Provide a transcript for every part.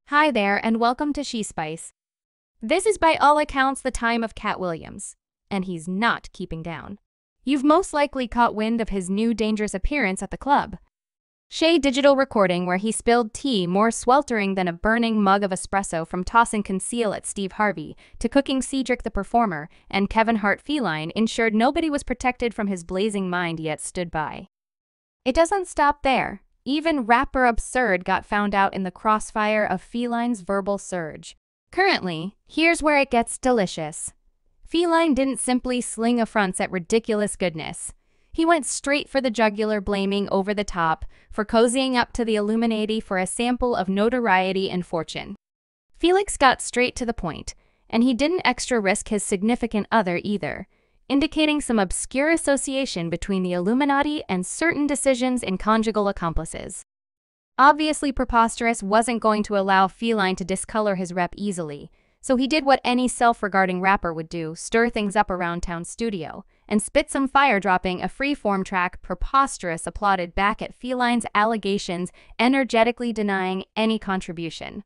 Hi there, and welcome to She Spice. This is by all accounts the time of Katt Williams, and he's not keeping down. You've most likely caught wind of his new dangerous appearance at the club. Shay digital recording where he spilled tea more sweltering than a burning mug of espresso from tossing conceal at Steve Harvey to cooking Cedric the Performer and Kevin Hart Feline ensured nobody was protected from his blazing mind yet stood by. It doesn't stop there. Even rapper Absurd got found out in the crossfire of Feline's verbal surge. Currently, here's where it gets delicious. Feline didn't simply sling affronts at ridiculous goodness. He went straight for the jugular, blaming Over the Top for cozying up to the Illuminati for a sample of Notoriety and Fortune. Felix got straight to the point, and he didn't extra risk his significant other either, indicating some obscure association between the Illuminati and certain decisions in conjugal accomplices. Obviously, Preposterous wasn't going to allow Feline to discolor his rep easily, so he did what any self-regarding rapper would do, stir things up around town studio, and spit some fire, dropping a free-form track. Preposterous applauded back at Feline's allegations, energetically denying any contribution.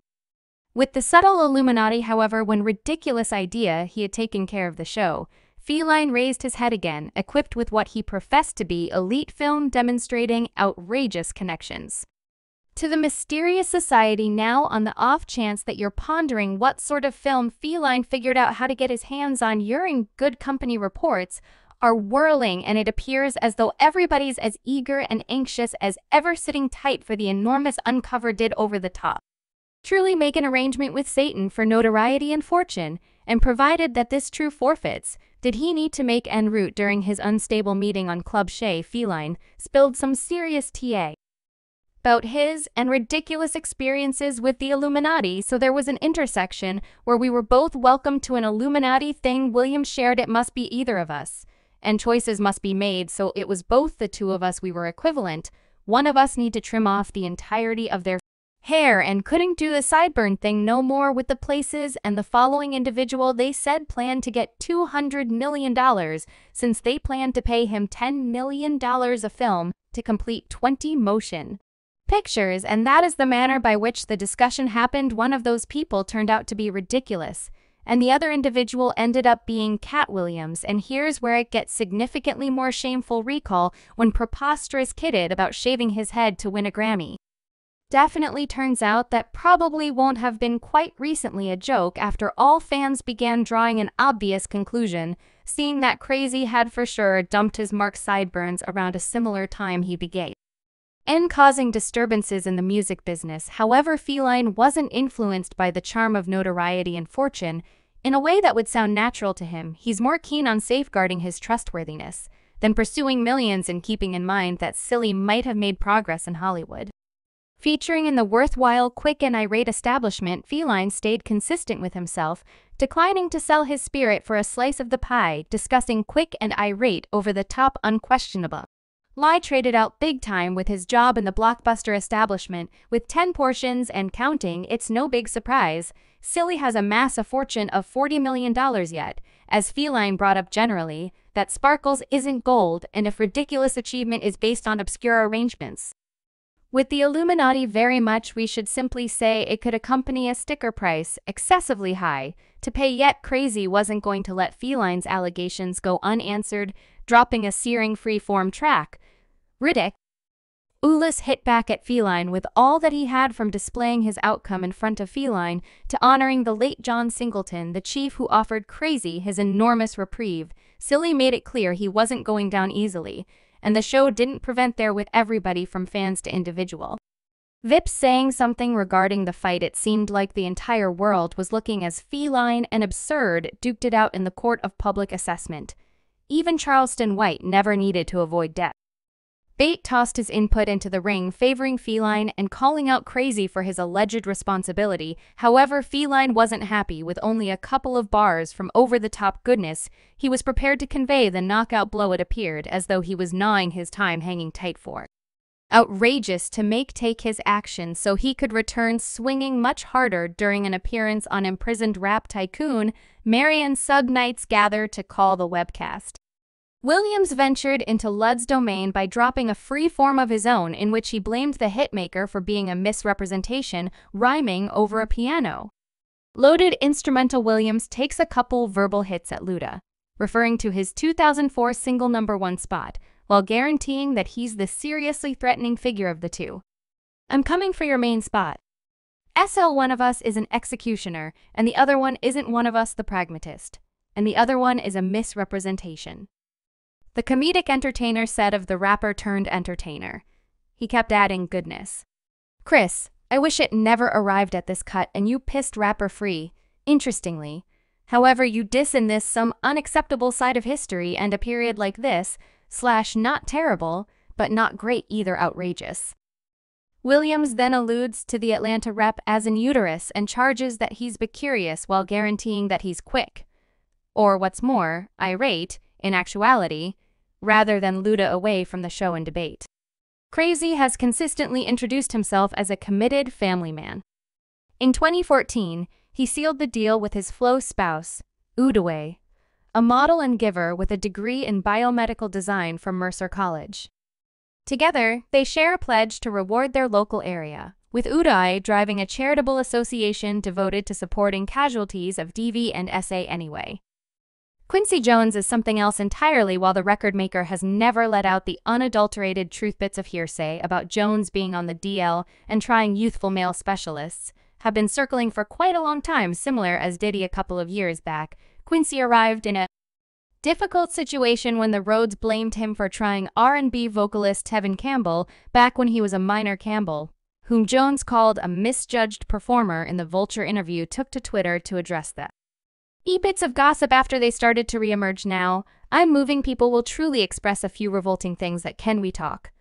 With the subtle Illuminati, however, when ridiculous idea he had taken care of the show, Feline raised his head again, equipped with what he professed to be elite film demonstrating outrageous connections. To the mysterious society now, on the off chance that you're pondering what sort of film Feline figured out how to get his hands on, you're in good company. Reports are whirling, and it appears as though everybody's as eager and anxious as ever, sitting tight for the enormous uncover did Over the Top truly make an arrangement with Satan for Notoriety and Fortune, and provided that this true forfeits, did he need to make en route during his unstable meeting on Club Shay. Feline spilled some serious tea about his and ridiculous experiences with the Illuminati, so there was an intersection where we were both welcome to an Illuminati thing. William shared, it must be either of us, and choices must be made, so it was both the two of us. We were equivalent. One of us need to trim off the entirety of their hair and couldn't do the sideburn thing no more with the places, and the following individual, they said, planned to get $200 million since they planned to pay him $10 million a film to complete 20 motion pictures, and that is the manner by which the discussion happened. One of those people turned out to be ridiculous, and the other individual ended up being Katt Williams, and here's where it gets significantly more shameful. Recall when Preposterous kidded about shaving his head to win a Grammy. Definitely turns out that probably won't have been quite recently a joke after all. Fans began drawing an obvious conclusion, seeing that Crazy had for sure dumped his Mark sideburns around a similar time he began and causing disturbances in the music business. However, Feline wasn't influenced by the charm of Notoriety and Fortune in a way that would sound natural to him. He's more keen on safeguarding his trustworthiness than pursuing millions, and keeping in mind that Silly might have made progress in Hollywood. Featuring in the worthwhile, quick, and irate establishment, Feline stayed consistent with himself, declining to sell his spirit for a slice of the pie, discussing quick and irate Over the Top unquestionable. Lie traded out big time with his job in the blockbuster establishment, with 10 portions and counting. It's no big surprise Silly has amassed a fortune of $40 million yet, as Feline brought up generally, that sparkles isn't gold, and if ridiculous achievement is based on obscure arrangements with the Illuminati, very much we should simply say it could accompany a sticker price excessively high to pay, yet Crazy wasn't going to let Feline's allegations go unanswered, dropping a searing free-form track. Ridiculous hit back at Feline with all that he had, from displaying his outcome in front of Feline to honoring the late John Singleton, the chief who offered Crazy his enormous reprieve. Silly made it clear he wasn't going down easily, and the show didn't prevent there, with everybody from fans to individual VIPs saying something regarding the fight. It seemed like the entire world was looking as Feline and Absurd duked it out in the court of public assessment. Even Charleston White never needed to avoid death. Bate tossed his input into the ring, favoring Feline and calling out Crazy for his alleged responsibility. However, Feline wasn't happy with only a couple of bars from Over the Top goodness. He was prepared to convey the knockout blow. It appeared as though he was gnawing his time, hanging tight for outrageous to take his action so he could return swinging much harder. During an appearance on imprisoned rap tycoon, Marion, Sub Knights gather to call the webcast. Williams ventured into Lud's domain by dropping a free form of his own in which he blamed the hitmaker for being a misrepresentation, rhyming over a piano. Loaded instrumental Williams takes a couple verbal hits at Luda, referring to his 2004 single #1 spot, while guaranteeing that he's the seriously threatening figure of the two. "I'm coming for your main spot. One of us is an executioner, and the other one isn't one of us the pragmatist, and the other one is a misrepresentation," the comedic entertainer said of the rapper turned entertainer. He kept adding goodness. "Chris, I wish it never arrived at this cut and you pissed rapper free. Interestingly, however, you diss in this some unacceptable side of history and a period like this, / not terrible, but not great either outrageous." Williams then alludes to the Atlanta rep as an uterus and charges that he's bicurious while guaranteeing that he's quick, or what's more, irate, in actuality, rather than Luda away from the show and debate. Crazy has consistently introduced himself as a committed family man. In 2014, he sealed the deal with his Flow spouse, Udaway, a model and giver with a degree in biomedical design from Mercer College. Together, they share a pledge to reward their local area, with Udai driving a charitable association devoted to supporting casualties of DV and SA anyway. Quincy Jones is something else entirely, while the record maker has never let out the unadulterated truth. Bits of hearsay about Jones being on the DL and trying youthful male specialists have been circling for quite a long time. Similar as Diddy a couple of years back, Quincy arrived in a difficult situation when the Rhodes blamed him for trying R&B vocalist Tevin Campbell back when he was a minor. Campbell, whom Jones called a misjudged performer in the Vulture interview, took to Twitter to address that. Bits of gossip after they started to reemerge now. "I'm moving people will truly express a few revolting things that can we talk,"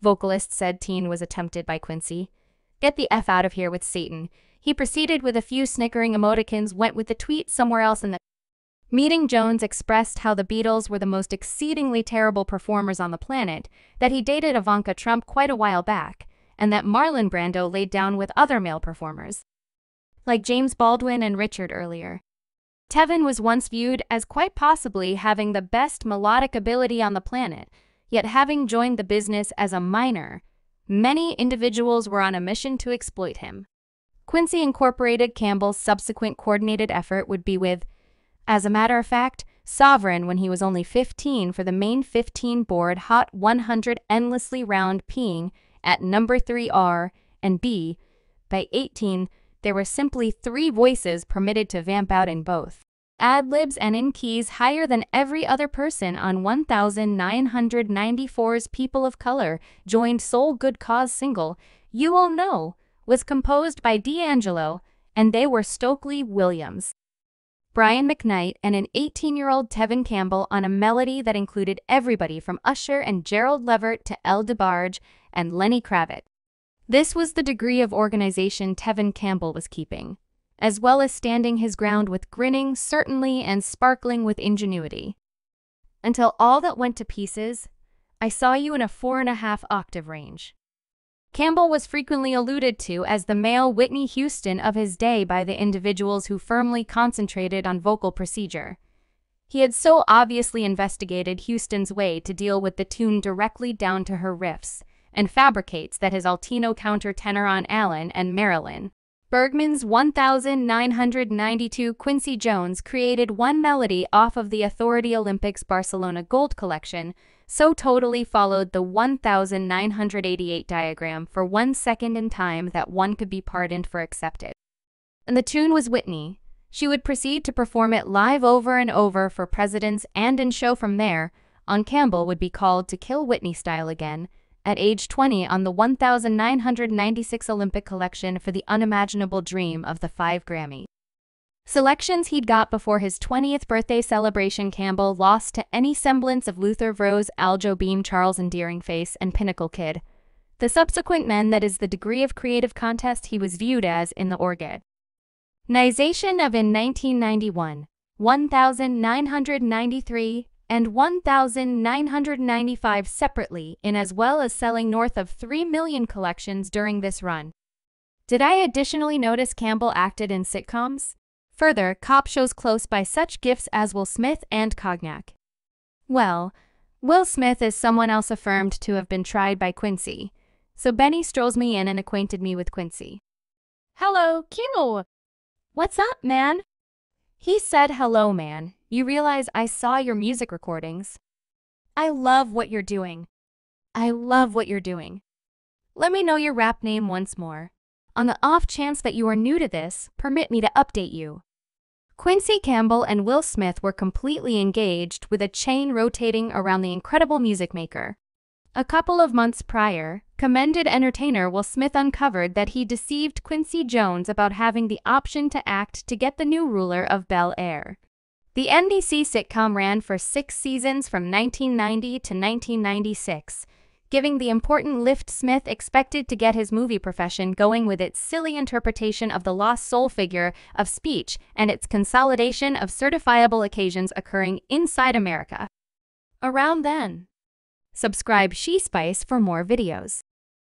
vocalist said teen was attempted by Quincy. "Get the F out of here with Satan." He proceeded with a few snickering emoticons, went with the tweet somewhere else in the meeting. Jones expressed how the Beatles were the most exceedingly terrible performers on the planet, that he dated Ivanka Trump quite a while back, and that Marlon Brando laid down with other male performers, like James Baldwin and Richard earlier. Tevin was once viewed as quite possibly having the best melodic ability on the planet, yet having joined the business as a minor, many individuals were on a mission to exploit him. Quincy incorporated Campbell's subsequent coordinated effort would be with, as a matter of fact, Sovereign when he was only 15 for the main 15 board Hot 100 endlessly round peeing at number 3 R and B. By 18, there were simply 3 voices permitted to vamp out in both ad-libs and in keys higher than every other person on 1994's People of Color joined Soul Good Cause single, You All Know, was composed by D'Angelo, and they were Stokely Williams, Brian McKnight, and an 18-year-old Tevin Campbell on a melody that included everybody from Usher and Gerald Levert to El DeBarge and Lenny Kravitz. This was the degree of organization Tevin Campbell was keeping, as well as standing his ground with grinning, certainly, and sparkling with ingenuity. Until all that went to pieces, I saw you in a 4.5 octave range. Campbell was frequently alluded to as the male Whitney Houston of his day by the individuals who firmly concentrated on vocal procedure. He had so obviously investigated Houston's way to deal with the tune directly down to her riffs, and fabricates that his Altino countertenor on Alan and Marilyn Bergman's 1992. Quincy Jones created one melody off of the Authority Olympics Barcelona Gold collection, so totally followed the 1988 diagram for 1 second in time that one could be pardoned for accepted. And the tune was Whitney. She would proceed to perform it live over and over for presidents and in show from there on. Campbell would be called to Kill Whitney style again at age 20 on the 1996 Olympic collection for the unimaginable dream of the 5 Grammy selections he'd got before his 20th birthday celebration. Campbell lost to any semblance of Luther Vandross, Aljo Beam, Charles Endearing Face, and Pinnacle Kid, the subsequent men. That is the degree of creative contest he was viewed as in the organization of in 1991, 1993, and 1995 separately, in as well as selling north of 3 million collections during this run. Did I additionally notice Campbell acted in sitcoms? Further, cop shows close by such gifts as Will Smith and Cognac. Well, Will Smith is someone else affirmed to have been tried by Quincy, so Benny strolls me in and acquainted me with Quincy. Hello, Q. What's up, man? He said, hello, man. You realize I saw your music recordings? I love what you're doing. I love what you're doing. Let me know your rap name once more. On the off chance that you are new to this, permit me to update you. Quincy Campbell and Will Smith were completely engaged, with a chain rotating around the incredible music maker. A couple of months prior, commended entertainer Will Smith uncovered that he deceived Quincy Jones about having the option to act to get the new ruler of Bel-Air. The NBC sitcom ran for 6 seasons from 1990 to 1996, giving the important lift Smith expected to get his movie profession going with its silly interpretation of the lost soul figure of speech and its consolidation of certifiable occasions occurring inside America. Around then. Subscribe She Spice for more videos.